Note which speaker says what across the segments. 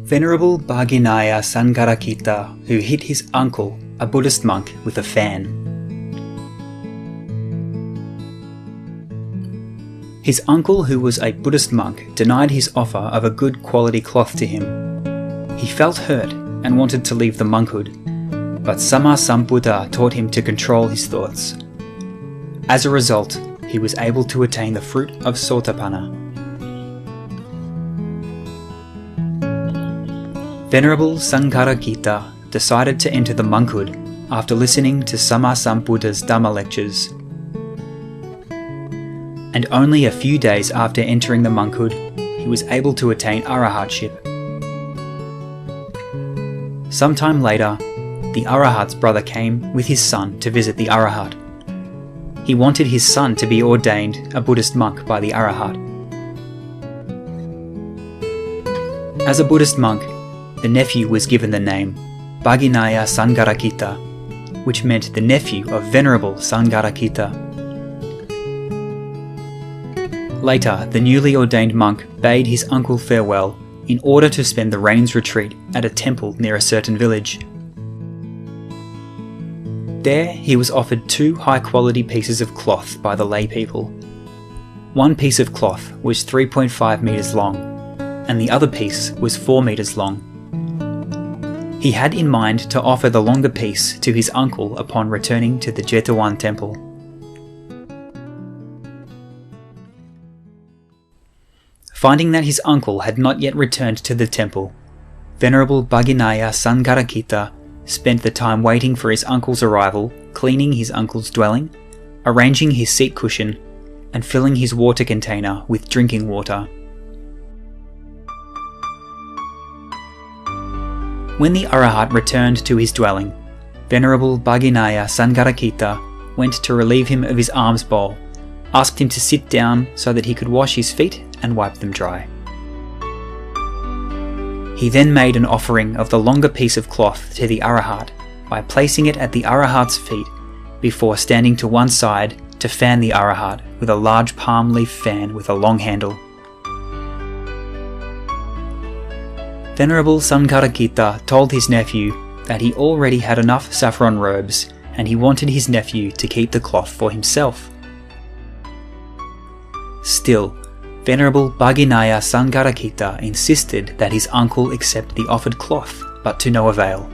Speaker 1: Venerable Bhagineyyasangharakkhita, who hit his uncle, a Buddhist monk, with a fan. His uncle, who was a Buddhist monk, denied his offer of a good quality cloth to him. He felt hurt and wanted to leave the monkhood, but Sammasambuddha taught him to control his thoughts. As a result, he was able to attain the fruit of Sotapanna. Venerable Sangharakkhita decided to enter the monkhood after listening to Sammasambuddha's Dhamma lectures. And only a few days after entering the monkhood, he was able to attain arahatship. Sometime later, the arahat's brother came with his son to visit the arahat. He wanted his son to be ordained a Buddhist monk by the arahat. As a Buddhist monk, the nephew was given the name Bhagineyyasangharakkhita, which meant the nephew of Venerable Sangharakkhita. Later, the newly ordained monk bade his uncle farewell in order to spend the rains retreat at a temple near a certain village. There, he was offered 2 high-quality pieces of cloth by the lay people. One piece of cloth was 3.5 meters long, and the other piece was 4 meters long. He had in mind to offer the longer piece to his uncle upon returning to the Jettawan temple. Finding that his uncle had not yet returned to the temple, Venerable Bhagineyyasangharakkhita spent the time waiting for his uncle's arrival, cleaning his uncle's dwelling, arranging his seat cushion, and filling his water container with drinking water. When the arahat returned to his dwelling, Venerable Bhagineyyasangharakkhita went to relieve him of his alms bowl, asked him to sit down so that he could wash his feet and wipe them dry. He then made an offering of the longer piece of cloth to the arahat by placing it at the arahat's feet before standing to one side to fan the arahat with a large palm leaf fan with a long handle. Venerable Sangharakkhita told his nephew that he already had enough saffron robes and he wanted his nephew to keep the cloth for himself. Still, Venerable Bhagineyyasangharakkhita insisted that his uncle accept the offered cloth, but to no avail.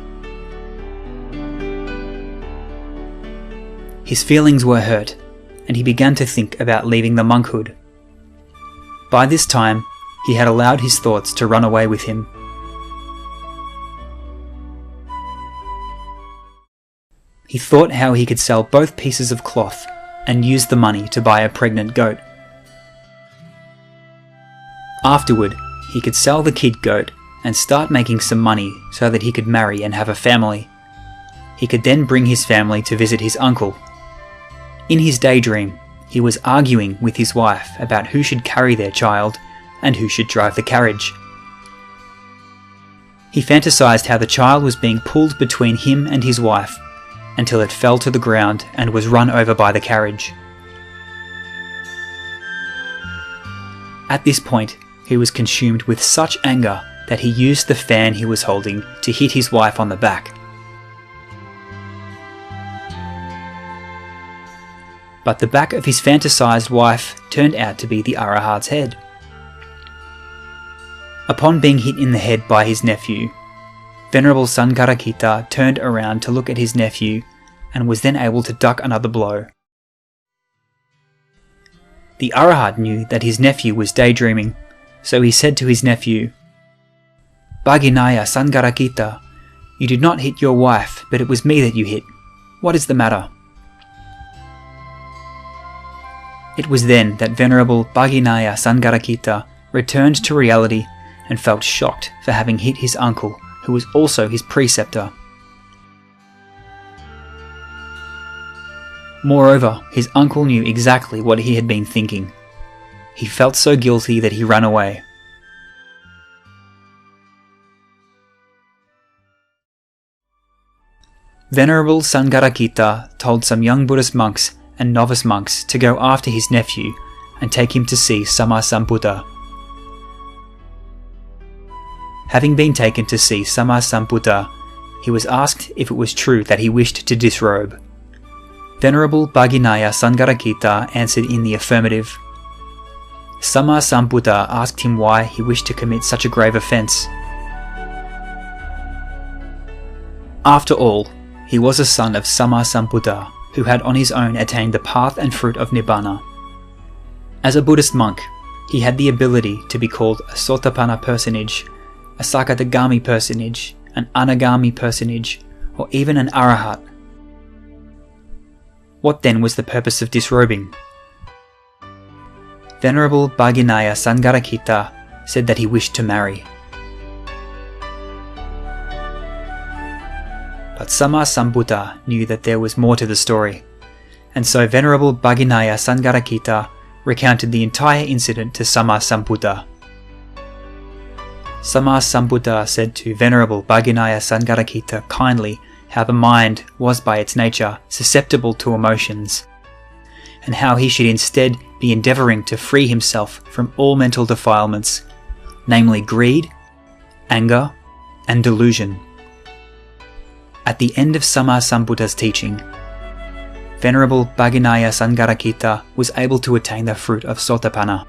Speaker 1: His feelings were hurt, and he began to think about leaving the monkhood. By this time, he had allowed his thoughts to run away with him. He thought how he could sell both pieces of cloth and use the money to buy a pregnant goat. Afterward, he could sell the kid goat and start making some money so that he could marry and have a family. He could then bring his family to visit his uncle. In his daydream, he was arguing with his wife about who should carry their child and who should drive the carriage. He fantasized how the child was being pulled between him and his wife until it fell to the ground and was run over by the carriage. At this point, he was consumed with such anger that he used the fan he was holding to hit his wife on the back. But the back of his fantasized wife turned out to be the arahat's head. Upon being hit in the head by his nephew, Venerable Sangharakkhita turned around to look at his nephew and was then able to duck another blow. The arahat knew that his nephew was daydreaming, so he said to his nephew, "Bhagineyyasangharakkhita, you did not hit your wife, but it was me that you hit. What is the matter?" It was then that Venerable Bhagineyyasangharakkhita returned to reality and felt shocked for having hit his uncle, who was also his preceptor. Moreover, his uncle knew exactly what he had been thinking. He felt so guilty that he ran away. Venerable Sangharakkhita told some young Buddhist monks and novice monks to go after his nephew and take him to see Sammasambuddha. Having been taken to see Sammasambuddha, he was asked if it was true that he wished to disrobe. Venerable Bhagineyyasangharakkhita answered in the affirmative. Sammasambuddha asked him why he wished to commit such a grave offence. After all, he was a son of Sammasambuddha, who had on his own attained the path and fruit of Nibbana. As a Buddhist monk, he had the ability to be called a Sotapanna personage, a Sakadagami personage, an Anagami personage, or even an Arahat. What then was the purpose of disrobing? Venerable Bhagineyyasangharakkhita said that he wished to marry. But Sammasambuddha knew that there was more to the story, and so Venerable Bhagineyyasangharakkhita recounted the entire incident to Sammasambuddha. Sammasambuddha said to Venerable Bhagineyyasangharakkhita kindly how the mind was by its nature susceptible to emotions, and how he should instead be endeavouring to free himself from all mental defilements, namely greed, anger, and delusion. At the end of Sammasambuddha's teaching, Venerable Bhagineyyasangharakkhita was able to attain the fruit of Sotapanna.